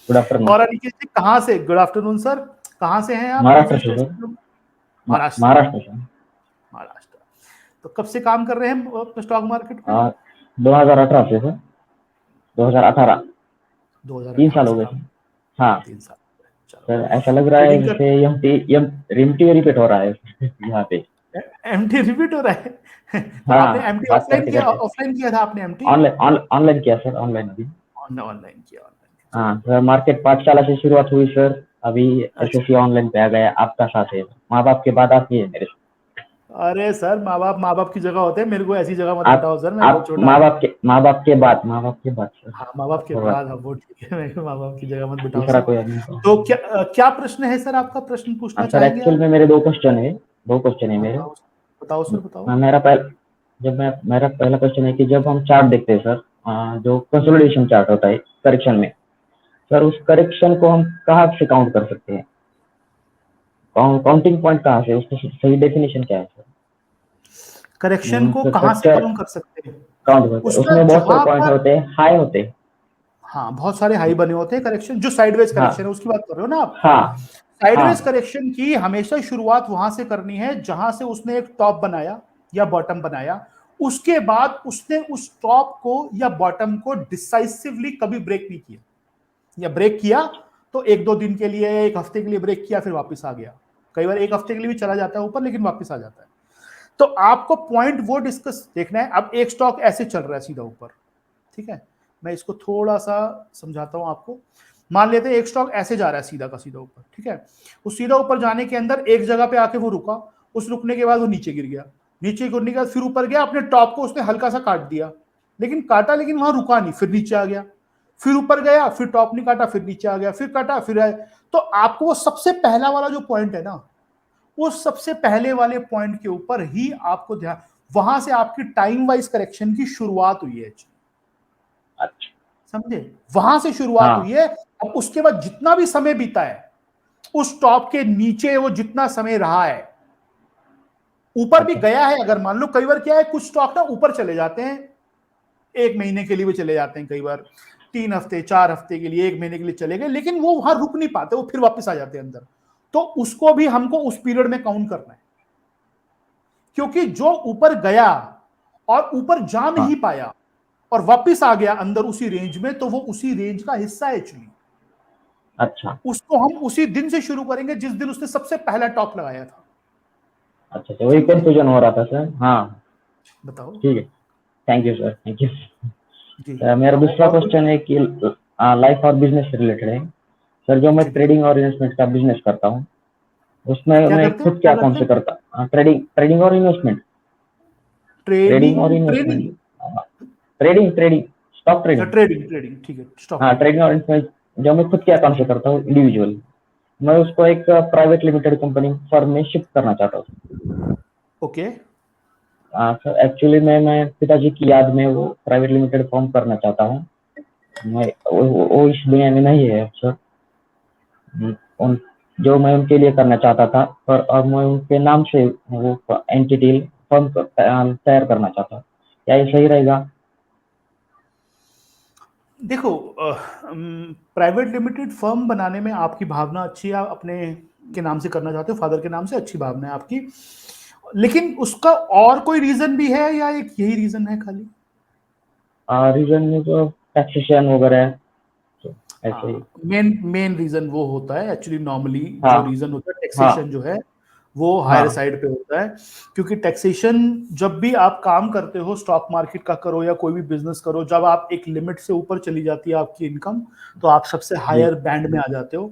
Good afternoon. और अनिकेत जी कहाँ से? गुड आफ्टरनून सर, कहाँ से हैं आप? महाराष्ट्र से सर। महाराष्ट्र। महाराष्ट्र से। महाराष्ट्र। तो कब से काम कर रहे हैं स्टॉक मार्केट में? 2018 से सर। 2018। 3 2018 साल हो से गए काम। सर। हाँ 3 साल। चलो, सर, ऐसा लग रहा है ट्रेडिंग जैसे कर रिमटी रिपीट हो रहा है यहाँ पे। एमटी रिपीट हो रहा है तो आपने हाँ, एमटी बात ऑफलाइन करते किया, करते। ऑफलाइन किया था आपने एमटी? ऑनलाइन किया सर, ऑनलाइन अभी। ऑनलाइन किया, ऑनलाइन। हाँ चलो सर, बढ़िया। मार्केट पाठशाला से शुरुआत हुई सर। अभी अच्छा, एसएससी ऑनलाइन पे आ गया, आपका साथ है। माँ बाप के बाद आप ही है मेरे। अरे सर माँ बाप की जगह होते हैं, मेरे को ऐसी जगह मत आप बिठाओ सर, मैं बहुत आप छोटा आदमी। माँ बाप के बाद सर। हाँ माँ बाप के थोड़ा बाद, हाँ वो ठीक है, मेरे माँ बाप की जगह मत बिठाओ तीसरा सर। कोई आदमी तो। तो क्या प्रश्न है सर आपका? प्रश्न हाँ पूछना सर, चाहेंगे एक्चुअल आप? में मेरे दो क्वेश्चन है हाँ मेरे। बताओ, बताओ सर बताओ। मैं मेरा पहला जब मैं मेरा पहला क्वेश्चन है कि जब हम चार्ट देखते हैं सर, जो कंसोलिडेशन चार्ट होता है करेक्शन में, सर उस करेक्शन को हम कहाँ से काउंट कर सकते हैं? काउंटिंग पॉइंट कहाँ से, उसकी सही डेफिनेशन क्या है सर? करेक्शन को कहाँ से स्ट्रक्चर काउंट कर सकते हैं? काउंट करते हैं, उसका उसमें बहुत सारे जहां पॉइंट पर, होते हैं, हाई होते हैं। हाँ बहुत सारे हाई बने होते हैं करेक्शन, जो साइडवेज करेक्शन हाँ है उसकी बात कर रहे हो ना आप? हाँ साइडवेज हाँ। करेक्शन की हमेशा शुरुआत वहां से करनी है जहां से उसने एक टॉप बनाया या बॉटम बनाया, उसके बाद उसने उस टॉप को या बॉटम को डिसाइसिवली कभी ब्रेक नहीं किया, या ब्रेक किया तो एक दो दिन के लिए, एक हफ्ते के लिए ब्रेक किया फिर वापस आ गया। कई बार एक हफ्ते के लिए भी चला जाता है ऊपर लेकिन वापस आ जाता है। तो आपको पॉइंट वो डिस्कस देखना है। अब एक स्टॉक ऐसे चल रहा है सीधा ऊपर, ठीक है, मैं इसको थोड़ा सा समझाता हूं आपको। मान लेते हैं एक स्टॉक ऐसे जा रहा है सीधा का सीधा ऊपर, ठीक है, उस सीधा ऊपर जाने के अंदर एक जगह पे आके वो रुका, उस रुकने के बाद वो नीचे गिर गया, नीचे गिरने के बाद फिर ऊपर गया, अपने टॉप को उसने हल्का सा काट दिया, लेकिन काटा लेकिन वहां रुका नहीं, फिर नीचे आ गया, फिर ऊपर गया, फिर टॉप नहीं काटा, फिर नीचे आ गया, फिर काटा, फिर आया। तो आपको वो सबसे पहला वाला जो पॉइंट है ना, वो सबसे पहले वाले पॉइंट के ऊपर ही आपको ध्यान, वहां से आपकी टाइम वाइज करेक्शन की शुरुआत हुई है, अच्छा। समझे? वहां से शुरुआत हुई हाँ। है। अब उसके बाद जितना भी समय बीता है, उस टॉप के नीचे वो जितना समय रहा है, ऊपर भी अच्छा। गया है, अगर मान लो कई बार क्या है, कुछ स्टॉक ना ऊपर चले जाते हैं, एक महीने के लिए भी चले जाते हैं, कई बार 3 हफ्ते 4 हफ्ते के लिए, एक महीने के लिए चले गए, लेकिन वो वहां रुक नहीं पाते, वो फिर वापस आ जाते हैं अंदर। तो उसको भी हमको उस पीरियड में काउंट करना है, क्योंकि जो ऊपर गया और ऊपर जा हाँ। नहीं पाया और वापस आ गया अंदर उसी रेंज में, तो वो उसी रेंज का हिस्सा है एक्चुअली। अच्छा उसको हम उसी दिन से शुरू करेंगे जिस दिन उसने सबसे पहला टॉप लगाया था। अच्छा अच्छा, वही समझे? कंफ्यूजन हो रहा था सर। हाँ बताओ। ठीक है। Thank you sir, thank you. जी मेरा दूसरा और कोई? क्वेश्चन है कि लाइफ और बिजनेस से रिलेटेड है सर। जो मैं चलिए। ट्रेडिंग और इन्वेस्टमेंट का बिजनेस करता हूँ, उसमें क्या मैं करते हो, खुद क्या क्या कौन करते से हैं? करता, ट्रेडिंग ट्रेडिंग और इन्वेस्टमेंट। ट्रेडिंग और training, investment. Training trading trading stock या ट्रेडिंग। ट्रेडिंग? ट्रेडिंग ठीक है, स्टॉक हाँ, ट्रेडिंग। ट्रेडिंग और इन्वेस्टमेंट जो मैं खुद के अकाउंट से करता हूँ इंडिविजुअल, मैं उसको एक प्राइवेट लिमिटेड कंपनी फर्म में शिफ्ट करना चाहता हूँ। ओके। सर एक्चुअली मैं पिताजी की याद में वो प्राइवेट लिमिटेड फॉर्म करना चाहता हूँ। मैं वो इस दुनिया में नहीं है सर। उन जो मैं उनके लिए करना चाहता था, पर अब मैं उनके नाम से वो एंटिटी फर्म तैयार करना चाहता हूँ। क्या ये सही रहेगा? देखो, प्राइवेट लिमिटेड फर्म बनाने में आपकी भावना अच्छी है, आप अपने के नाम से करना चाहते हो, फादर के नाम से, अच्छी भावना है आपकी, लेकिन उसका और कोई रीजन भी है या एक यही रीजन है खाली? रीजन में जो टैक्सेशन वगैरह है, तो ऐसे ही। हाँ, मेन मेन रीजन वो होता है एक्चुअली, नॉर्मली हाँ जो रीजन होता है हाँ टैक्सेशन जो है, वो हायर हाँ साइड पे होता है। क्योंकि टैक्सेशन, जब भी आप काम करते हो, स्टॉक मार्केट का करो या कोई भी बिजनेस करो, जब आप एक लिमिट से ऊपर चली जाती है आपकी इनकम, तो आप सबसे जी। हायर बैंड में आ जाते हो।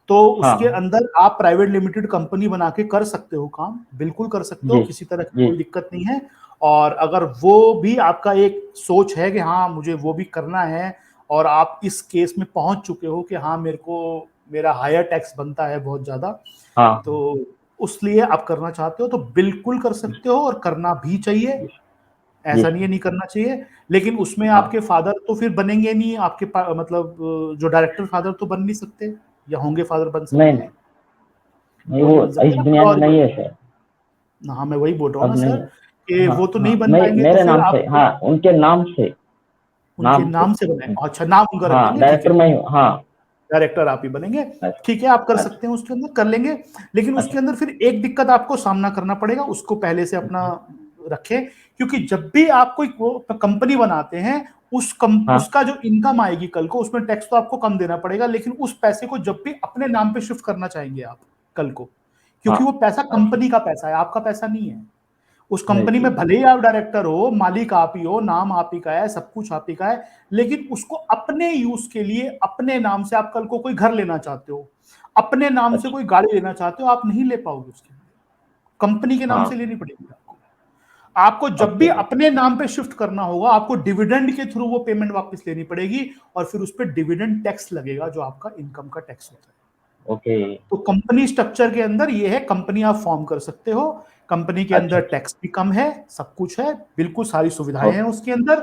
तो उसके हाँ अंदर आप प्राइवेट लिमिटेड कंपनी बना के कर सकते हो काम, बिल्कुल कर सकते हो, जी किसी तरह की जी कोई दिक्कत नहीं है। और अगर वो भी आपका एक सोच है कि हाँ मुझे वो भी करना है, और आप इस केस में पहुंच चुके हो कि हाँ मेरे को, मेरा हायर टैक्स बनता है बहुत ज्यादा, हाँ तो उसलिए आप करना चाहते हो, तो बिल्कुल कर सकते हो और करना भी चाहिए। जी। ऐसा नहीं है नहीं करना चाहिए, लेकिन उसमें हाँ आपके फादर तो फिर बनेंगे नहीं, आपके मतलब जो डायरेक्टर फादर तो बन नहीं सकते, या होंगे फादर बन नहीं सकते नहीं हैं? नहीं, वो वो नहीं बन इस सकते ना, दुनिया कोई में और ही नहीं बन। है सर। हाँ मैं वही बोल रहा हूँ ना अब नहीं सर, है। कि हाँ वो तो हाँ, नहीं बन मैं पाएंगे, तो मेरे फिर नाम से, आप हाँ उनके नाम से, उनके नाम से। नाम से बनाए, अच्छा नाम उनका रख हाँ देंगे, ठीक है। डायरेक्टर मैं हूँ। हाँ डायरेक्टर आप ही बनेंगे, ठीक है, आप कर सकते हैं, उसके अंदर कर लेंगे। लेकिन उसके अंदर फिर एक दिक्कत आपको सामना करना पड़ेगा, उसको पहले से अपना रखें, क्योंकि जब भी आप कोई कंपनी बनाते हैं, उसका जो इनकम आएगी कल को, उसमें टैक्स तो आपको कम देना पड़ेगा, लेकिन उस पैसे को जब भी अपने नाम पे शिफ्ट करना चाहेंगे आप कल को, क्योंकि वो पैसा कंपनी का पैसा है, आपका पैसा नहीं है। उस कंपनी में भले ही आप डायरेक्टर हो, मालिक आप ही हो, नाम आप ही का है, सब कुछ आप ही का है, लेकिन उसको अपने यूज के लिए अपने नाम से, आप कल को कोई घर लेना चाहते हो, अपने नाम से कोई गाड़ी लेना चाहते हो, आप नहीं ले पाओगे, उसके कंपनी के नाम से लेनी पड़ेगी आपको। आपको जब भी अपने नाम पे शिफ्ट करना होगा, आपको डिविडेंड के थ्रू वो पेमेंट वापस लेनी पड़ेगी, और फिर उस पर डिविडेंड टैक्स लगेगा, जो आपका इनकम का टैक्स होता है। ओके। तो कंपनी स्ट्रक्चर के अंदर ये है, कंपनी आप फॉर्म कर सकते हो, कंपनी के अंदर टैक्स भी कम है, सब कुछ है, बिल्कुल सारी सुविधाएं हैं उसके अंदर।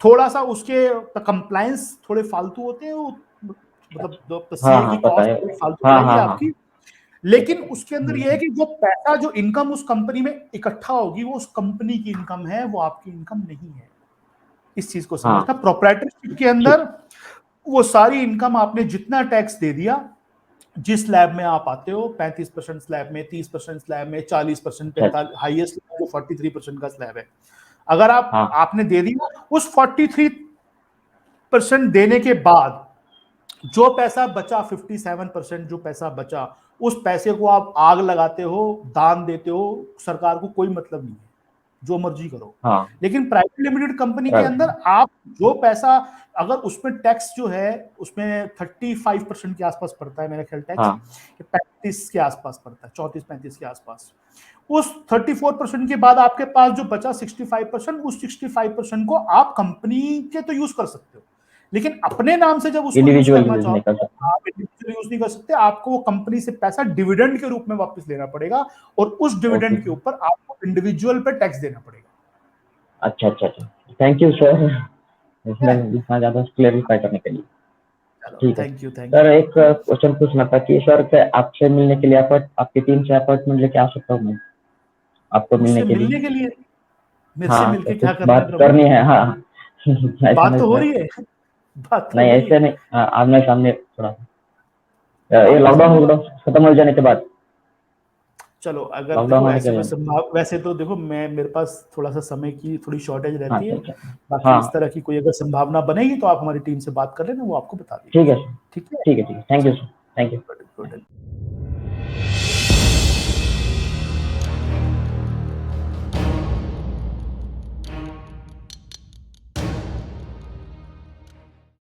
थोड़ा सा उसके कंप्लायंस थोड़े फालतू होते हैं, मतलब सीए की कॉस्ट थोड़ी फालतू रहेगी आपकी, लेकिन उसके अंदर ये है कि वो पैसा, जो इनकम उस कंपनी में इकट्ठा होगी, वो उस कंपनी की इनकम है, वो आपकी इनकम नहीं है। इस चीज को समझना। प्रोप्राइटरशिप के अंदर वो सारी इनकम आपने जितना टैक्स दे दिया, जिस स्लैब में आप आते हो, 35% स्लैब में, 30% स्लैब में, 40%, हाईएस्ट 43% का स्लैब है, अगर आपने दे दिया, उस 43% देने के बाद जो पैसा बचा, 57% जो पैसा बचा, उस पैसे को आप आग लगाते हो, दान देते हो, सरकार को कोई मतलब नहीं है, जो मर्जी करो। लेकिन प्राइवेट लिमिटेड कंपनी के अंदर आप जो पैसा, अगर उसमें टैक्स जो है, उसमें 35% के आसपास पड़ता है मेरा ख्याल टैक्स, 35 के आसपास पड़ता है, 34-35 के आसपास। उस 34% के बाद आपके पास जो बचा 65%, उस 65% को आप कंपनी के तो यूज कर सकते हो, लेकिन अपने नाम से जब उसको यूज करना चाहो, आप इंडिविजुअल यूज नहीं कर सकते, आपको वो कंपनी से पैसा डिविडेंड के रूप में वापस लेना पड़ेगा, और उस डिविडेंड के ऊपर आपको इंडिविजुअल पे टैक्स देना पड़ेगा। अच्छा अच्छा अच्छा, थैंक यू सर, इसमें इतना ज्यादा क्लेरिफाई करने के लिए। ठीक है थैंक यू सर, एक क्वेश्चन पूछना था कि सर आपसे मिलने के लिए आपकी टीम से अपॉइंटमेंट लेके आ सकता हूँ मैं आपको मिलने के लिए? मेरे से मिलके क्या करना बात करनी है। बात तो हो रही है, बात तो नहीं ऐसे नहीं, आमने सामने थोड़ा, ये लॉकडाउन खत्म हो जाने के बाद। चलो, अगर देखो ऐसे वैसे तो देखो, मेरे पास थोड़ा सा समय की थोड़ी शॉर्टेज रहती है, बाकी इस तरह की कोई अगर संभावना बनेगी तो आप हमारी टीम से बात कर लेना, वो आपको बता देंगे। ठीक है सर, ठीक है, thank you sir, thank you.